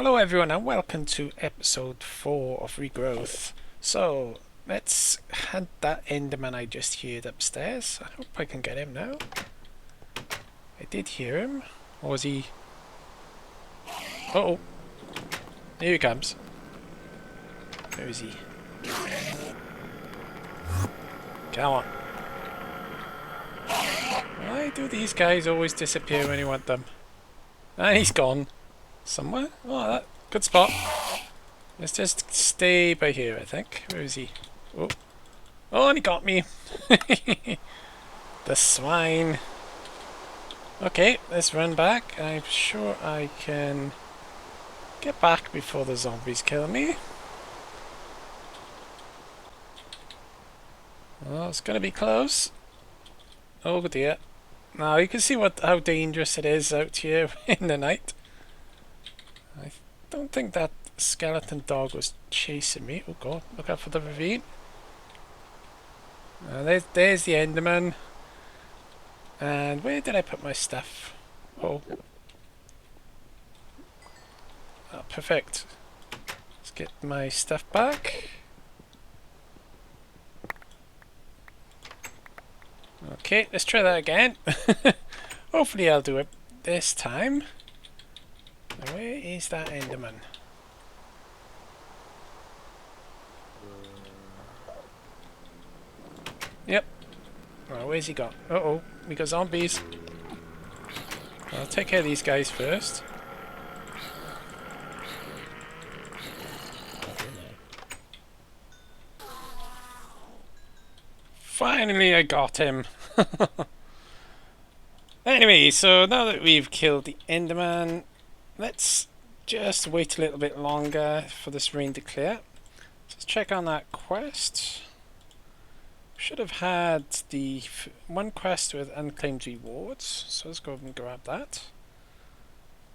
Hello everyone and welcome to episode 4 of Regrowth. So, let's hunt that Enderman I just heard upstairs. I hope I can get him now. I did hear him. Or was he... Uh-oh. Here he comes. Where is he? Come on. Why do these guys always disappear when you want them? And he's gone. Somewhere? Oh, that good spot. Let's just stay by here, I think. Where is he? Oh. Oh, and he got me. The swine. Okay, let's run back. I'm sure I can get back before the zombies kill me. Oh, it's gonna be close. Oh dear. Now you can see how dangerous it is out here in the night. I don't think that skeleton dog was chasing me. Oh god, look out for the ravine. There's the Enderman. And where did I put my stuff? Oh. Oh, perfect. Let's get my stuff back. Okay, let's try that again. Hopefully I'll do it this time. Now, where is that Enderman? Yep. Oh, where's he got? Uh-oh, we got zombies. I'll take care of these guys first. Finally, I got him. Anyway, so now that we've killed the Enderman, let's just wait a little bit longer for this rain to clear. So let's check on that quest. Should have had the one quest with unclaimed rewards, so let's go and grab that.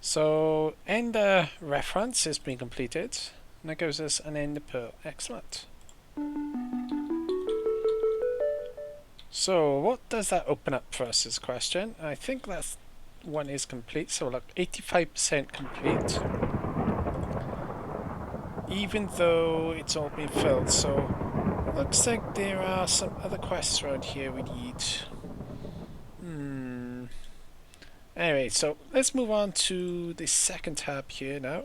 So Ender reference has been completed, and that gives us an Ender Pearl. Excellent. So what does that open up for us is the question. I think that one is complete, so look, 85% complete. Even though it's all been filled, so looks like there are some other quests around here we need. Anyway, so let's move on to the second tab here now.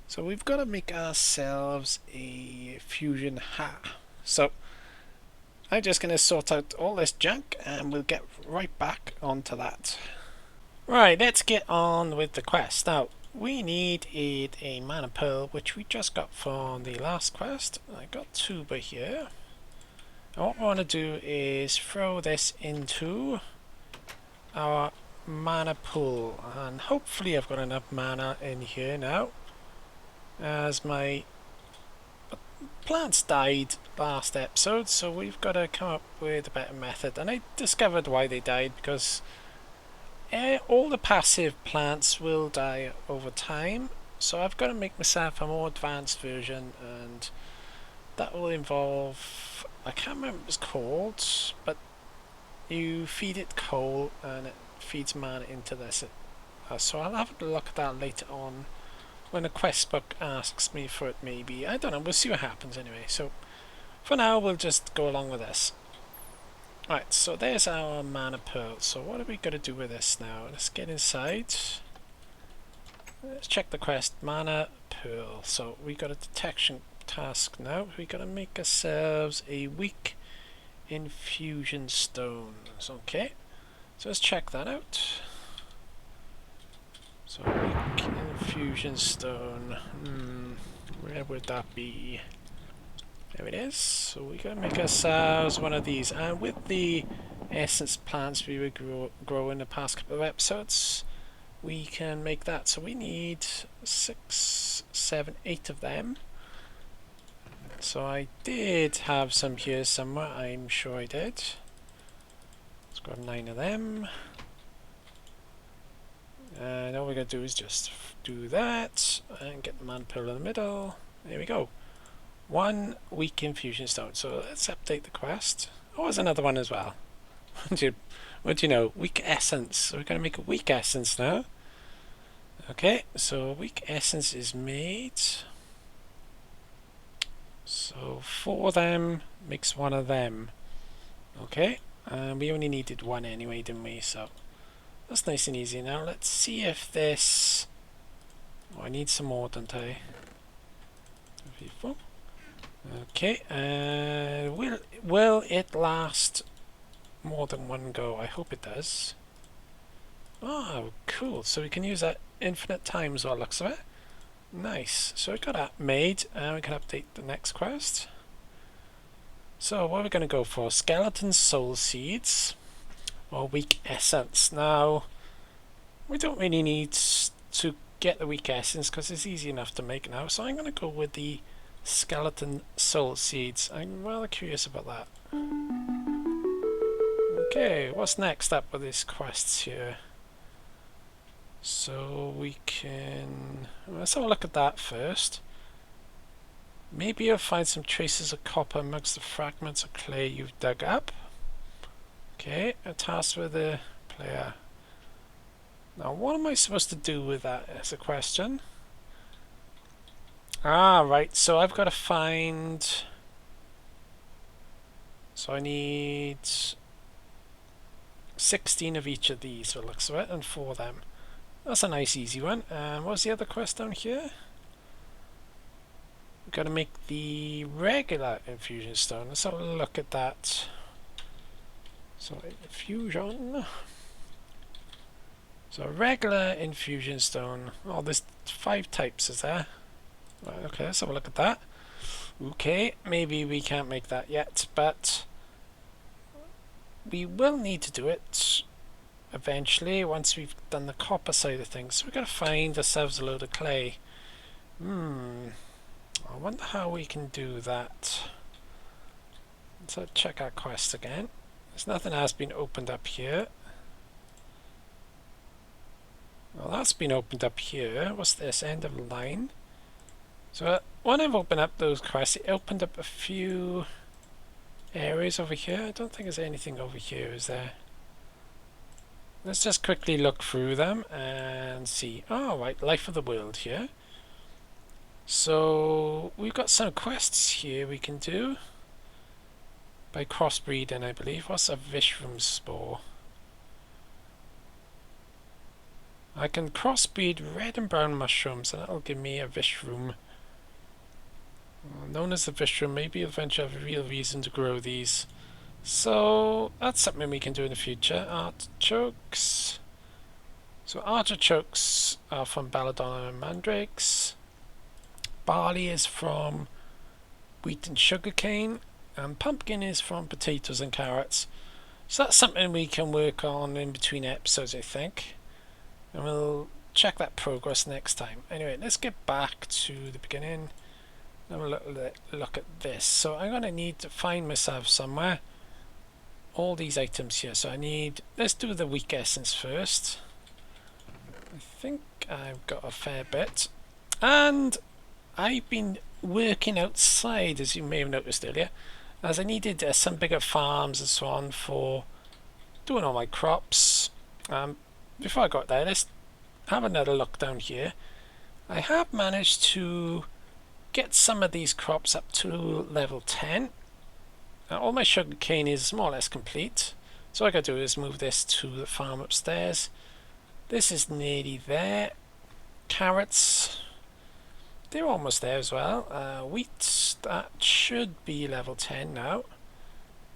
So we've got to make ourselves a fusion hat. So I'm just going to sort out all this junk and we'll get right back onto that. Right, let's get on with the quest. Now, we need a mana pearl, which we just got from the last quest. I got 2 by here. And what we want to do is throw this into our mana pool. And hopefully I've got enough mana in here now, as my plants died last episode, so we've got to come up with a better method. And I discovered why they died, because all the passive plants will die over time, so I've got to make myself a more advanced version, and that will involve, I can't remember what it's called, but you feed it coal and it feeds mana into this. So I'll have a look at that later on when the quest book asks me for it, maybe. I don't know, we'll see what happens anyway. So for now we'll just go along with this. Right, so there's our mana pearl. So what are we going to do with this now? Let's get inside. Let's check the quest. Mana pearl. So we got a detection task now. We got to make ourselves a weak infusion stone. Okay, so let's check that out. So weak infusion stone. Where would that be? There it is. So we gotta make ourselves one of these, and with the essence plants we would grow in the past couple of episodes, we can make that. So we need 6, 7, 8 of them. So I did have some here somewhere, I'm sure I did. Let's grab 9 of them. And all we're going to do is just do that and get the mana pearl in the middle. There we go. 1 weak infusion stone. So let's update the quest. Oh, there's another one as well. What do you know? Weak essence. So we're going to make a weak essence now. Okay, so weak essence is made. So 4 of them makes 1 of them. Okay, we only needed 1 anyway, didn't we? So that's nice and easy. Now let's see if this... Oh, I need some more, don't I? 2, 3, 4. Okay, will it last more than 1 go? I hope it does. Oh, cool. So we can use that infinite times by the looks of it. Nice. So we got that made, and we can update the next quest. So what are we going to go for? Skeleton soul seeds or weak essence? Now, we don't really need to get the weak essence because it's easy enough to make now. So I'm going to go with the skeleton soul seeds. I'm rather curious about that. Okay, what's next up with these quests here? So we can... Let's have a look at that first. Maybe you'll find some traces of copper amongst the fragments of clay you've dug up. Okay, a task with the player. Now what am I supposed to do with that as a question? Ah, right, so I've got to find... So I need 16 of each of these, it looks like, and 4 of them. That's a nice easy one. And what's the other quest down here? We've got to make the regular infusion stone. Let's have a look at that. So infusion. So regular infusion stone. Oh, there's 5 types, is there? Right, okay, let's have a look at that. Okay, maybe we can't make that yet, but we will need to do it eventually once we've done the copper side of things. So we've got to find ourselves a load of clay. I wonder how we can do that. Let's check our quest again. There's nothing has been opened up here. Well, that's been opened up here. What's this? End of line. So when I've opened up those quests, it opened up a few areas over here. I don't think there's anything over here, is there? Let's just quickly look through them and see. Oh, right, life of the world here. So we've got some quests here we can do by crossbreeding, I believe. What's a Vishroom spore? I can crossbreed red and brown mushrooms, and that'll give me a Vishroom. Known as the Vishroom, maybe eventually have a real reason to grow these. So that's something we can do in the future. Artichokes. So artichokes are from belladonna and mandrakes. Barley is from wheat and sugarcane, and pumpkin is from potatoes and carrots. So that's something we can work on in between episodes, I think. And we'll check that progress next time. Anyway, let's get back to the beginning. Have a look at this. So I'm going to need to find myself somewhere all these items here. So I need... Let's do the weak essence first. I think I've got a fair bit. And I've been working outside, as you may have noticed earlier, as I needed some bigger farms and so on for doing all my crops. Before I got there, let's have another look down here. I have managed to get some of these crops up to level 10. All my sugar cane is more or less complete. So what I gotta do is move this to the farm upstairs. This is nearly there. Carrots, they're almost there as well. Wheat, that should be level 10 now.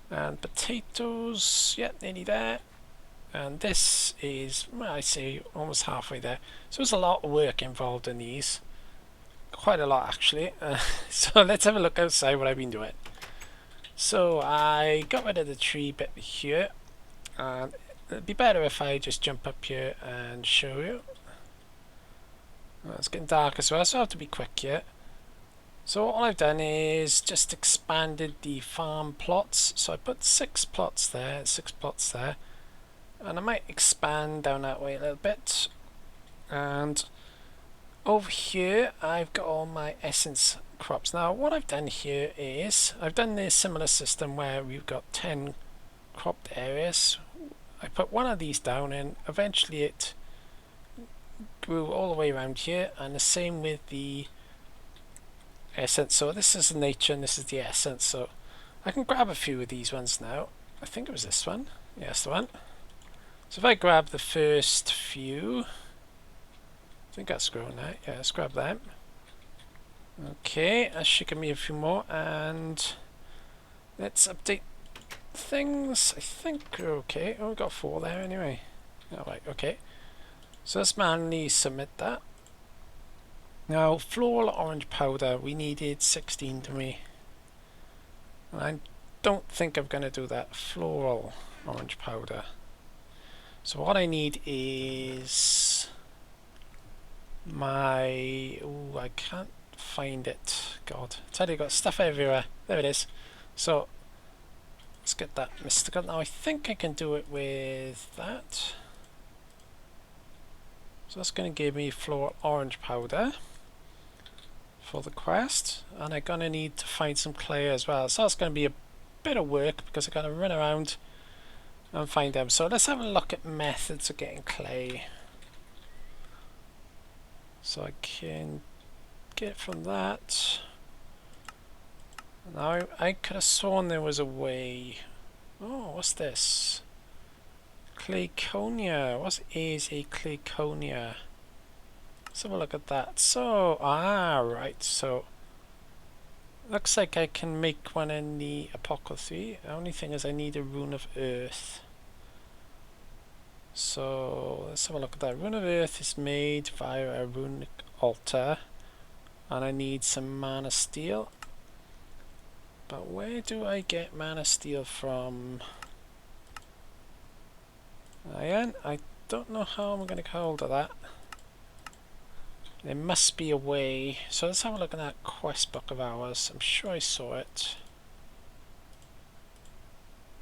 And potatoes, yeah, nearly there. And this is, well, I say, almost halfway there. So there's a lot of work involved in these. Quite a lot, actually. So let's have a look outside what I've been doing. So I got rid of the tree bit here. And it'd be better if I just jump up here and show you. Well, it's getting dark as well, so I have to be quick here. So all I've done is just expanded the farm plots. So I put 6 plots there, 6 plots there. And I might expand down that way a little bit. And over here I've got all my essence crops. Now what I've done here is I've done this similar system where we've got 10 cropped areas. I put one of these down and eventually it grew all the way around here, and the same with the essence. So this is the nature and this is the essence. So I can grab a few of these ones now. I think it was this one. Yes, the one. So if I grab the first few, I think that's grown now. Yeah, let's grab them. Okay, that should give me a few more, and let's update things. I think we're okay. Oh, we got 4 there anyway. Alright, okay. So let's manually submit that. Now, floral orange powder, we needed 16 to me. And I don't think I'm going to do that. Floral orange powder. So what I need is my... Oh, I can't find it. God, I tell you, got stuff everywhere. There it is. So let's get that mystical. Now I think I can do it with that. So that's going to give me floral orange powder for the quest, and I'm going to need to find some clay as well. So that's going to be a bit of work because I'm going to run around and find them. So let's have a look at methods of getting clay. So I can get from that. Now I could have sworn there was a way. Oh, what's this? Clayconia. What is a clayconia? Let's have a look at that. So, right. So, looks like I can make one in the Apocryphy. The only thing is I need a rune of earth. So, let's have a look at that. Rune of earth is made via a runic altar. And I need some mana steel. But where do I get mana steel from? I don't know how I'm going to get hold of that. There must be a way. So let's have a look at that quest book of ours. I'm sure I saw it.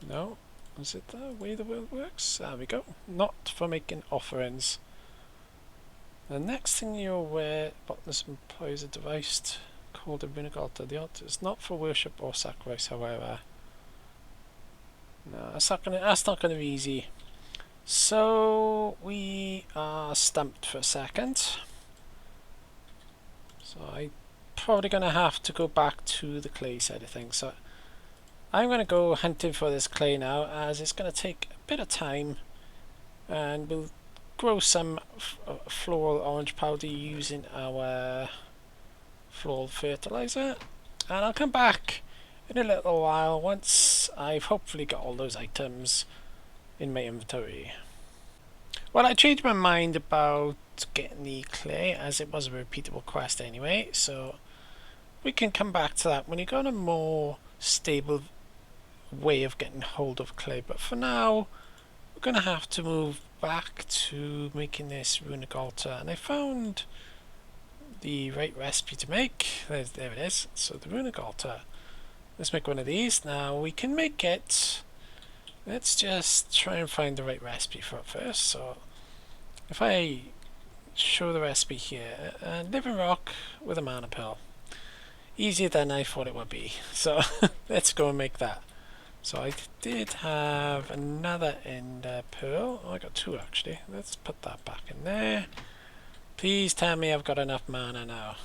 No? Is it the way the world works? There we go. Not for making offerings. The next thing you're aware, botanist employs a device called a runic altar. The altar is not for worship or sacrifice, however. No, that's not gonna be easy. So we are stumped for a second. So I'm probably gonna have to go back to the clay side of things. So I'm gonna go hunting for this clay now, as it's gonna take a bit of time, and we'll grow some floral orange powder using our floral fertilizer, and I'll come back in a little while once I've hopefully got all those items in my inventory. Well, I changed my mind about getting the clay, as it was a repeatable quest anyway, so we can come back to that when you got a more stable way of getting hold of clay. But for now, we're going to have to move back to making this runic altar, and I found the right recipe to make. There it is. So the runic altar. Let's make one of these. Now we can make it. Let's just try and find the right recipe for it first. So if I show the recipe here, living rock with a mana pearl. Easier than I thought it would be. So let's go and make that. So I did have another ender pearl. Oh, I got 2 actually. Let's put that back in there. Please tell me I've got enough mana now.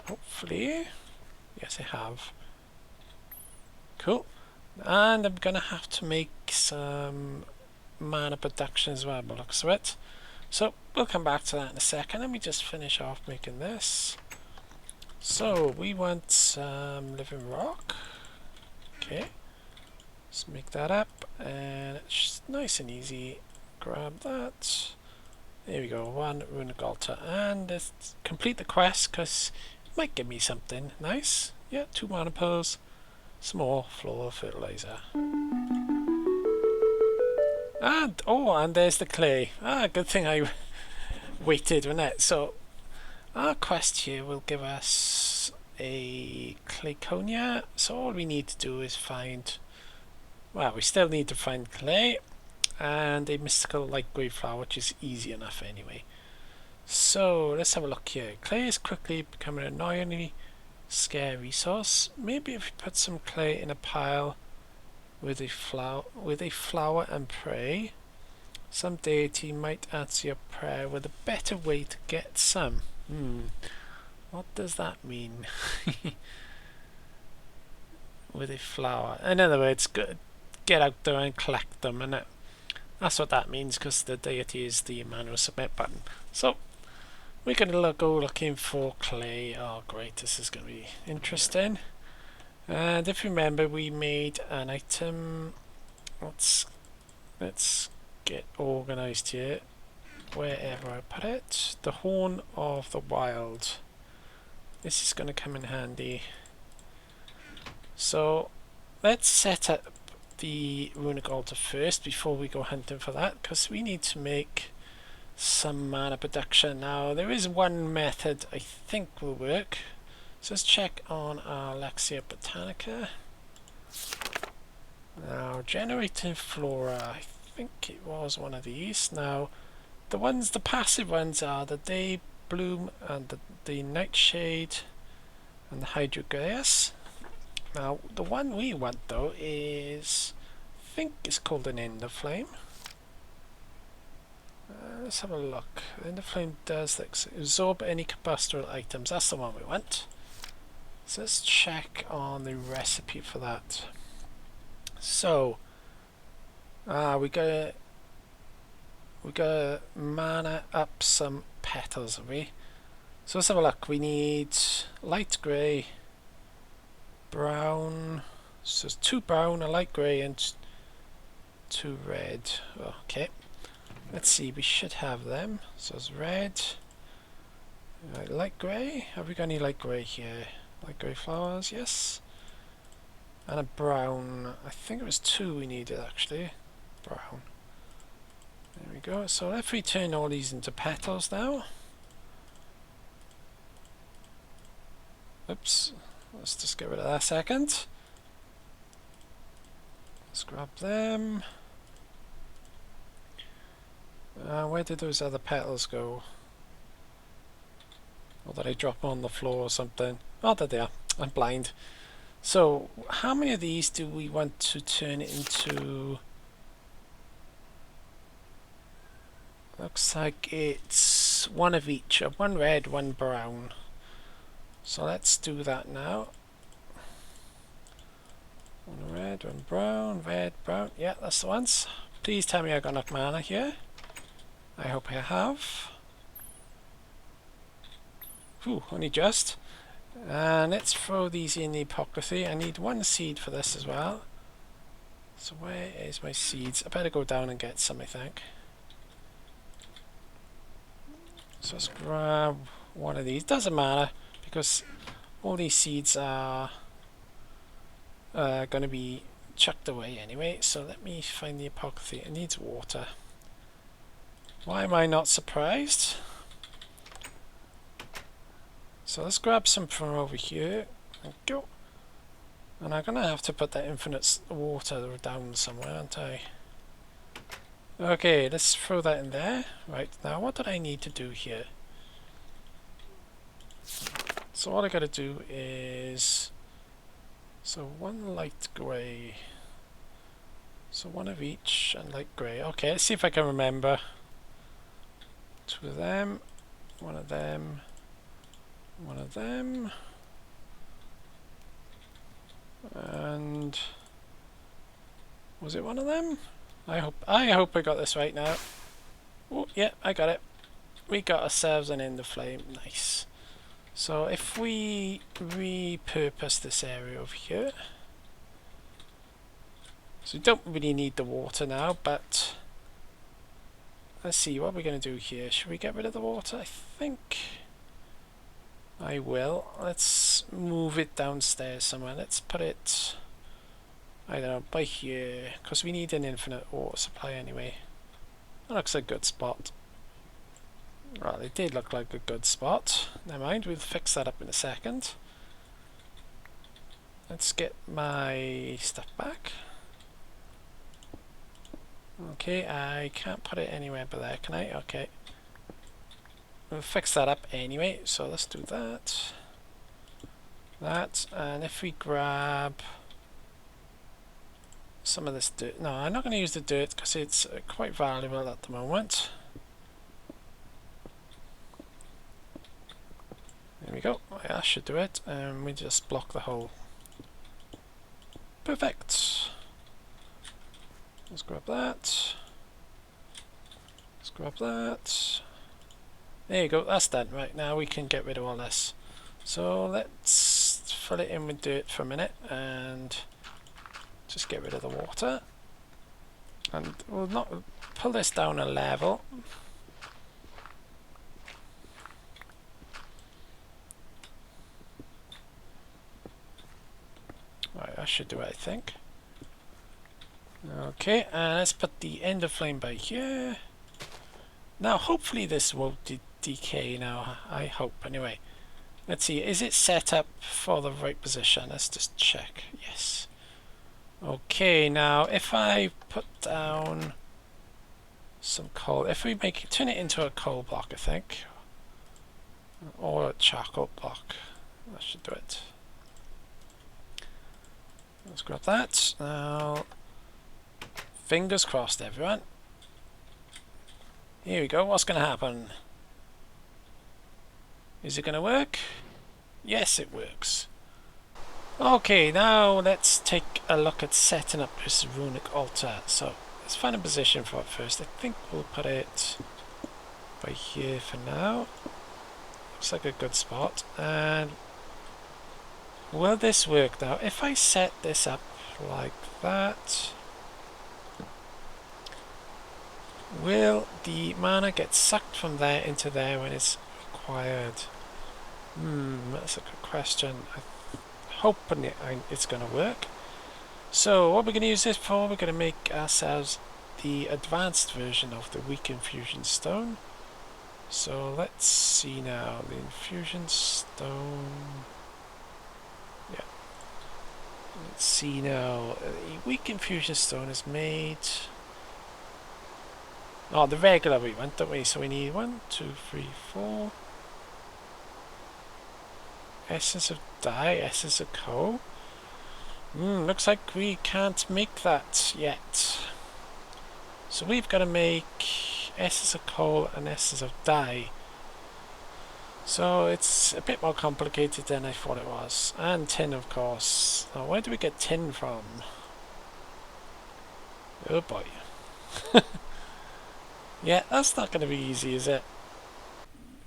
Hopefully. Yes, I have. Cool. And I'm gonna have to make some mana production as well, by the looks of it. So we'll come back to that in a second. Let me just finish off making this. So we want some living rock. Okay. Let's make that up, and it's just nice and easy. Grab that. There we go, 1 runic altar, and let's complete the quest because it might give me something nice. Yeah, 2 mana pearls, some more floral fertilizer. And and there's the clay. Good thing I waited, wasn't it? So our quest here will give us a clayconia. So all we need to do is find, well, we still need to find clay and a mystical light grey flower, which is easy enough anyway. So let's have a look here. Clay is quickly becoming an annoyingly scarce resource. Maybe if we put some clay in a pile with a flower and pray. Some deity might answer your prayer with a better way to get some. What does that mean? With a flower. In other words, get out there and collect them, and that's what that means, because the deity is the manual submit button. So we're going to go looking for clay. Oh great, this is going to be interesting. And if you remember, we made an item. Let's get organized here. Wherever I put it, the Horn of the Wild. This is going to come in handy. So let's set up the runic altar first before we go hunting for that, because we need to make some mana production. Now there is one method I think will work. So let's check on our Lexia Botanica. Now generating flora, I think it was one of these. Now the passive ones are the Day Bloom and the Nightshade and the Hydrograeus. Now the one we want though is, I think it's called an Ender Flame. Let's have a look. Ender Flame does absorb any combustible items. That's the one we want. So let's check on the recipe for that. So we gotta mana up some petals, have we? So let's have a look. We need light grey, brown, so it's 2 brown, a light grey and 2 red. Okay, let's see, we should have them. So it's red, light grey. Have we got any light grey here? Light grey flowers, yes. And a brown, I think it was 2 we needed actually. Brown. There we go. So if we turn all these into petals now. Oops. Let's just get rid of that a second. Let's grab them. Where did those other petals go? Or did I drop them on the floor or something? Oh, there they are. I'm blind. So, how many of these do we want to turn into? Looks like it's 1 of each. 1 red, 1 brown. So let's do that now. 1 red, 1 brown, red, brown. Yeah, that's the ones. Please tell me I got enough mana here. I hope I have. Whew, only just. And let's throw these in the apocryphy. I need 1 seed for this as well. So where is my seeds? I better go down and get some, I think. So let's grab 1 of these. Doesn't matter, because all these seeds are going to be chucked away anyway. So let me find the apocryphy. It needs water. Why am I not surprised? So let's grab some from over here. Thank you. And I'm going to have to put that infinite water down somewhere, aren't I? Okay, let's throw that in there. Right, now what did I need to do here? So what I got to do is... So 1 light grey. So 1 of each and light grey. Okay, let's see if I can remember. 2 of them. 1 of them. 1 of them. And... was it 1 of them? I hope I got this right now. Oh, yeah, I got it. We got ourselves an Ender Flame. Nice. So if we repurpose this area over here, so we don't really need the water now, but let's see what we're going to do here. Should we get rid of the water? I think I will. Let's move it downstairs somewhere. Let's put it, I don't know, by here, because we need an infinite water supply anyway. That looks like a good spot. Well, it did look like a good spot. Never mind, we'll fix that up in a second. Let's get my stuff back. Okay, I can't put it anywhere but there, can I? Okay. We'll fix that up anyway, so let's do that. And if we grab some of this dirt. No, I'm not going to use the dirt because it's quite valuable at the moment. There we go. That should do it. We just block the hole. Perfect. Let's grab that. Let's grab that. There you go. That's done. Right, now we can get rid of all this. So let's fill it in with dirt for a minute and just get rid of the water. And we'll not pull this down a level. Right, that should do it, I think. Okay, let's put the ender flame by here. Now, hopefully this won't decay now. I hope, anyway. Let's see, is it set up for the right position? Let's just check. Yes. Okay, now if I put down some coal, if we turn it into a coal block, I think, or a charcoal block, that should do it. Let's grab that. Now, fingers crossed, everyone. Here we go. What's going to happen? Is it going to work? Yes, it works. Okay, now let's take a look at setting up this runic altar. So let's find a position for it first. I think we'll put it by here for now. Looks like a good spot. And will this work now? If I set this up like that, will the mana get sucked from there into there when it's required? That's a good question. I'm hoping it's going to work. So what we're going to use this for, we're going to make ourselves the advanced version of the weak infusion stone. So let's see now, the infusion stone. Yeah. Let's see now, the weak infusion stone is made. Oh, the regular we want, don't we? So we need 1, 2, 3, 4. Essence of dye, essence of coal. Looks like we can't make that yet. So we've got to make essence of coal and essence of dye. So it's a bit more complicated than I thought it was. And tin, of course. Now, where do we get tin from? Oh boy. Yeah, that's not going to be easy, is it?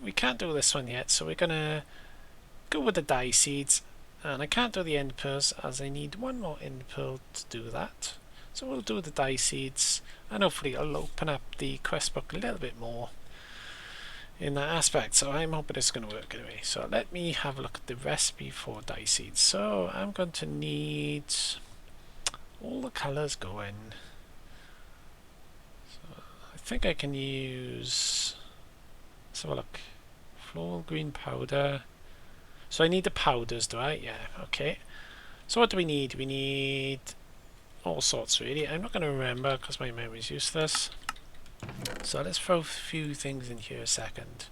We can't do this one yet, so we're going to go with the dye seeds. And I can't do the end pearls as I need one more end pearl to do that. So we'll do the dye seeds, and hopefully it'll open up the quest book a little bit more in that aspect. So I'm hoping it's going to work anyway. So let me have a look at the recipe for dye seeds. So I'm going to need all the colours going. So I think I can use, let's have a look, floral green powder. So I need the powders, do I? Yeah, okay. So what do we need? We need all sorts, really. I'm not going to remember because my memory's useless. So let's throw a few things in here a second.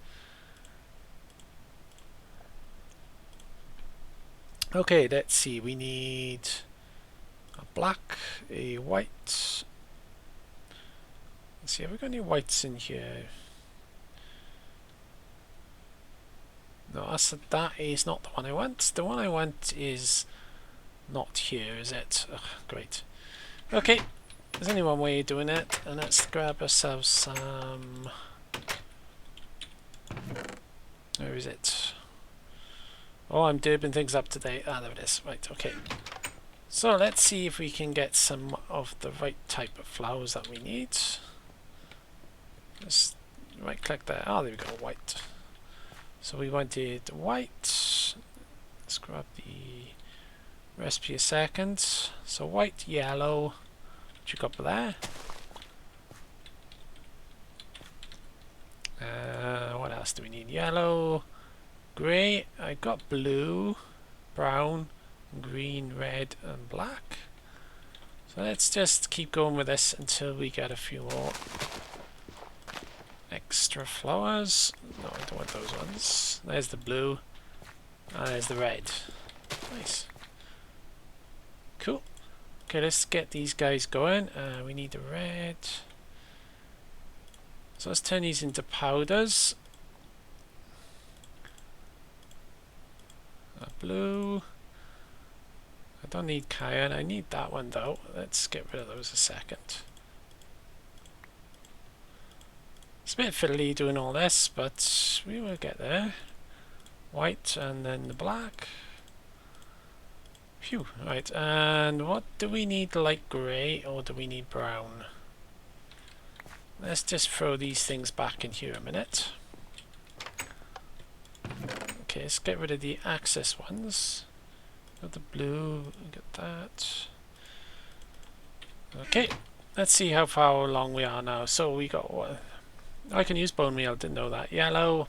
Okay, let's see. We need a black, a white. Let's see, have we got any whites in here? No, that is not the one I want. The one I want is not here, is it? Ugh, great. Okay, there's only one way of doing it, and let's grab ourselves some. Where is it? Oh, I'm derping things up today. Ah, there it is. Right, okay. So let's see if we can get some of the right type of flowers that we need. Just right click there. Ah, there we go, white. So we wanted white. Let's grab the recipe a second. So white, yellow. What you got there? What else do we need? Yellow, grey. I got blue, brown, green, red, and black. So let's just keep going with this until we get a few more extra flowers. No, I don't want those ones. There's the blue. And there's the red. Nice. Cool. Okay, let's get these guys going. We need the red. So let's turn these into powders. Blue. I don't need cayenne. I need that one though. Let's get rid of those a second. It's a bit fiddly doing all this, but we will get there. White and then the black. Phew. Right, and what do we need? Light grey or do we need brown? Let's just throw these things back in here a minute. Okay, let's get rid of the access ones. Got the blue, get that. Okay, let's see how far along we are now. So we got what? I can use bone meal, didn't know that. Yellow.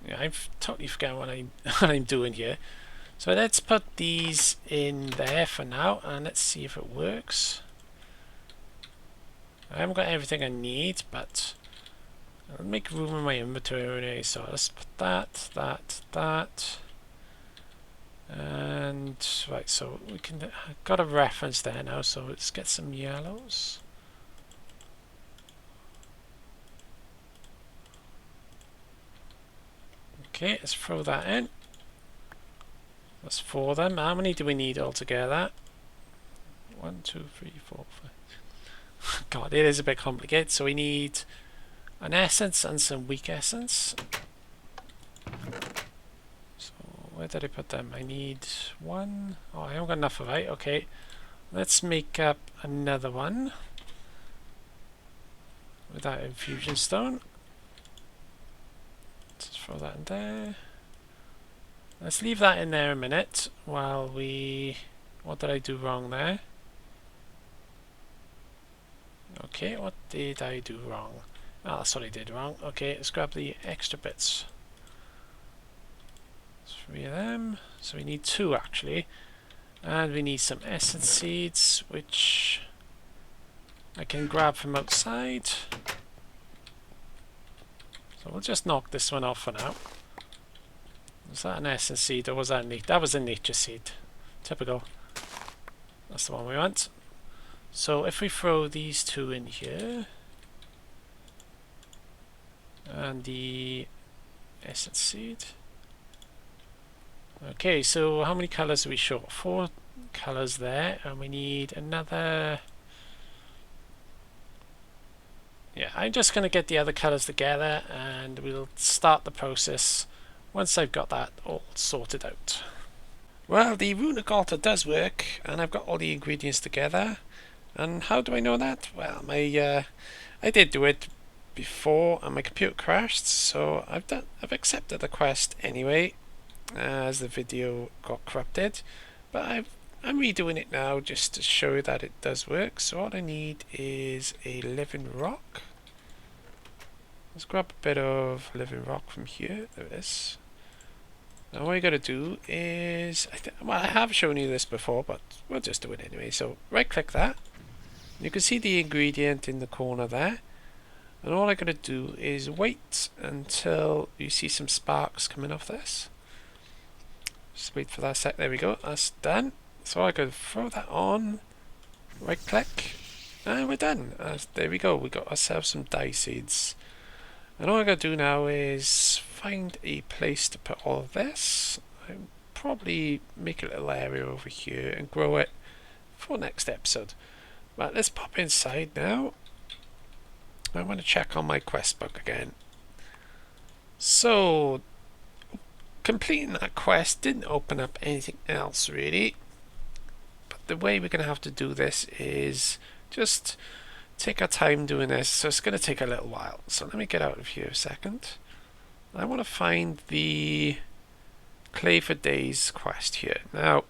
Yeah, I totally forget what I'm doing here. So let's put these in there for now, and let's see if it works. I haven't got everything I need, but I'll make room in my inventory. So let's put that, and right. So we can got a reference there now. So let's get some yellows. Okay, let's throw that in. That's 4 of them. How many do we need altogether? 1, 2, 3, 4, 5. God, it is a bit complicated. So we need an essence and some weak essence. So where did I put them? I need 1. Oh, I haven't got enough of it. Okay, let's make up another one with that infusion stone. Let's throw that in there. Let's leave that in there a minute while we... What did I do wrong there? Okay, what did I do wrong? Ah, that's what I did wrong. Okay, let's grab the extra bits. 3 of them. So we need 2 actually. And we need some essence seeds, which I can grab from outside. So we'll just knock this one off for now. Was that an essence seed or was that a nature? That was a nature seed. Typical. That's the one we want. So if we throw these 2 in here, and the essence seed. Okay, so how many colors are we short? 4 colors there, and we need another. Yeah, I'm just going to get the other colors together and we'll start the process once I've got that all sorted out. Well, the runic altar does work and I've got all the ingredients together. And how do I know that? Well, I did do it before and my computer crashed, so I've accepted the quest anyway, as the video got corrupted. But I'm redoing it now just to show you that it does work. So all I need is a living rock. Let's grab a bit of living rock from here. There it is. Now what you got to do is, well, I have shown you this before, but we'll just do it anyway. So right click that. You can see the ingredient in the corner there. And all I got to do is wait until you see some sparks coming off this. Just wait for that sec. There we go. That's done. So I could throw that on, right click, and we're done. There we go. We got ourselves some dye seeds. And all I gotta do now is find a place to put all of this. I'll probably make a little area over here and grow it for next episode. But let's pop inside now. I want to check on my quest book again. So completing that quest didn't open up anything else really. The way we're going to have to do this is just take our time doing this, so it's going to take a little while. So let me get out of here a second. I want to find the Clay for Days quest here. Now,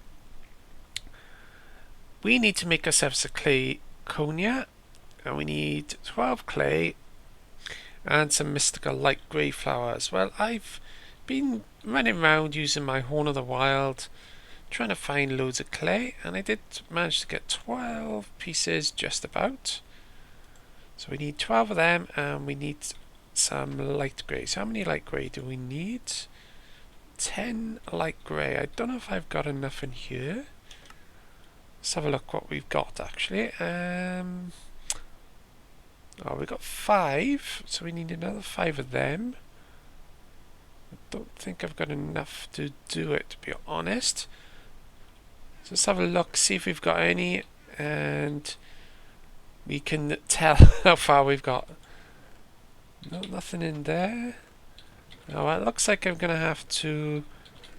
we need to make ourselves a clay conia, and we need 12 clay and some mystical light grey flowers. Well, I've been running around using my Horn of the Wild, trying to find loads of clay, and I did manage to get 12 pieces just about. So we need 12 of them, and we need some light grey. So how many light grey do we need? 10 light grey. I don't know if I've got enough in here. Let's have a look what we've got actually. Oh, we've got 5, so we need another 5 of them. I don't think I've got enough to do it, to be honest. So let's have a look, see if we've got any, and we can tell how far we've got. No, nothing in there. Oh, well, it looks like I'm going to have to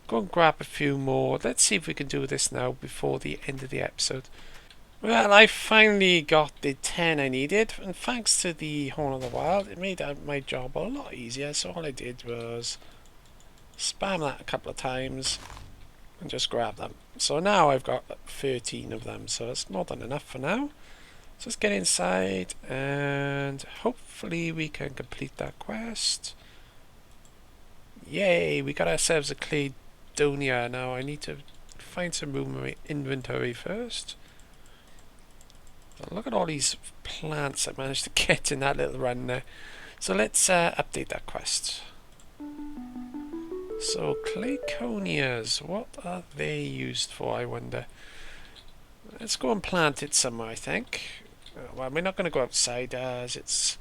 go and grab a few more. Let's see if we can do this now before the end of the episode. Well, I finally got the 10 I needed, and thanks to the Horn of the Wild, it made my job a lot easier. So all I did was spam that a couple of times and just grab them. So now I've got 13 of them, so it's more than enough for now. So let's get inside and hopefully we can complete that quest. Yay, we got ourselves a clay donia. Now I need to find some room in my inventory first. Look at all these plants I managed to get in that little run there. So let's update that quest. So clayconias, what are they used for, I wonder? Let's go and plant it somewhere, I think. Well, we're not going to go outside as it's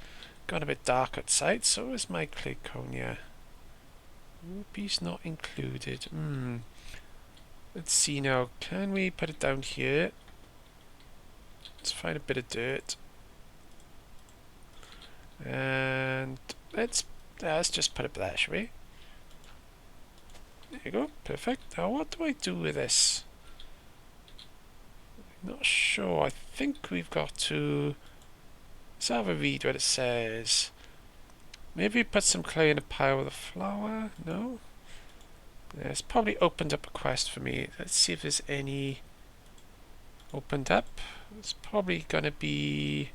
got a bit dark outside. So is my clayconia. Rupees not included. Let's see now. Can we put it down here? Let's find a bit of dirt. And let's just put it there, shall we? There you go. Perfect. Now what do I do with this? I'm not sure. I think we've got to... Let's have a read what it says. Maybe put some clay in a pile with a flower? No? Yeah, it's probably opened up a quest for me. Let's see if there's any opened up. It's probably going to be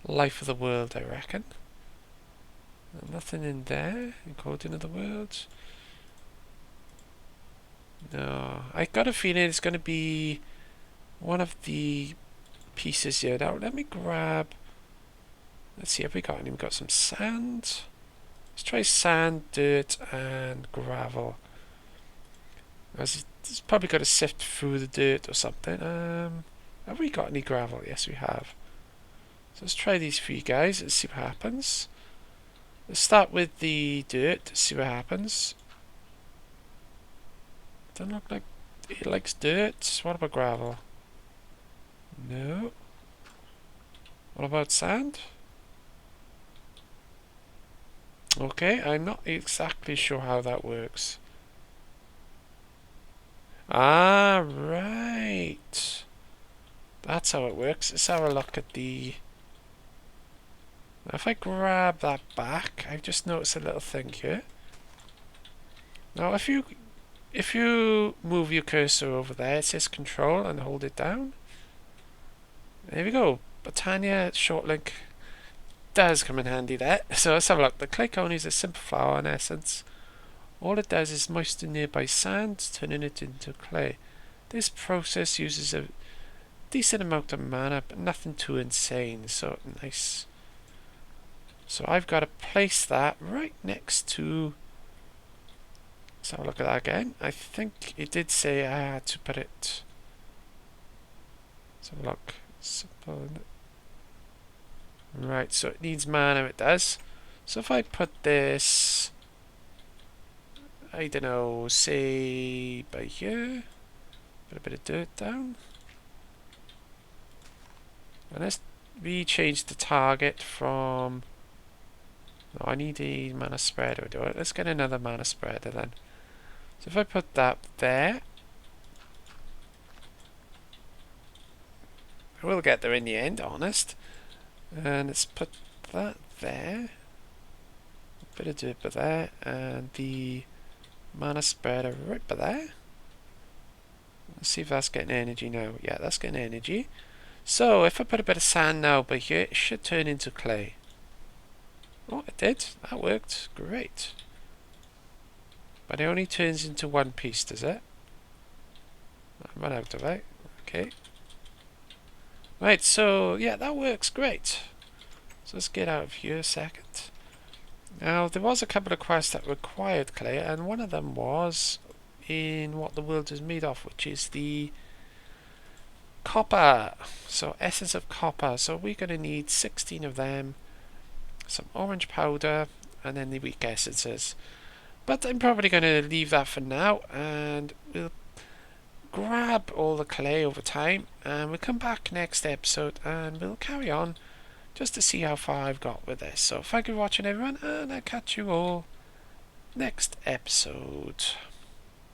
Life of the World, I reckon. Nothing in there. Encoding of the world. No. I got a feeling it's going to be one of the pieces here. Now, let me grab... Let's see, have we got any? We've got some sand. Let's try sand, dirt, and gravel. It's probably got to sift through the dirt or something. Have we got any gravel? Yes, we have. So let's try these 3 guys and see what happens. Let's start with the dirt, see what happens. Doesn't look like it likes dirt. What about gravel? No. What about sand? Okay, I'm not exactly sure how that works. Ah, right. That's how it works. Let's have a look at the... Now if I grab that back, I've just noticed a little thing here. Now if you move your cursor over there, it says control and hold it down. There we go. Botania short link does come in handy there. So let's have a look. The claycone is a simple flower in essence. All it does is moisten nearby sand, turning it into clay. This process uses a decent amount of mana, but nothing too insane. So nice. So I've got to place that right next to... Let's have a look at that again. I think it did say I had to put it... Let's have a look. Simple. Right, so it needs mana, it does. So if I put this... I don't know, say by here. Put a bit of dirt down. And let's rechange the target from... No, I need a mana spreader to do it. Let's get another mana spreader then. So if I put that there... We'll get there in the end, honest. And let's put that there. A bit of dirt by there. And the mana spreader right by there. Let's see if that's getting energy now. Yeah, that's getting energy. So if I put a bit of sand now by here, it should turn into clay. Oh, it did. That worked. Great. But it only turns into one piece, does it? I run out of it. Okay. Right, so yeah, that works great. So let's get out of here a second. Now, there was a couple of quests that required clay, and one of them was in what the world is made of, which is the copper. So, essence of copper. So, we're going to need 16 of them, some orange powder, and then the weak essences. But I'm probably going to leave that for now, and we'll grab all the clay over time, and we'll come back next episode and we'll carry on just to see how far I've got with this. So thank you for watching, everyone, and I'll catch you all next episode.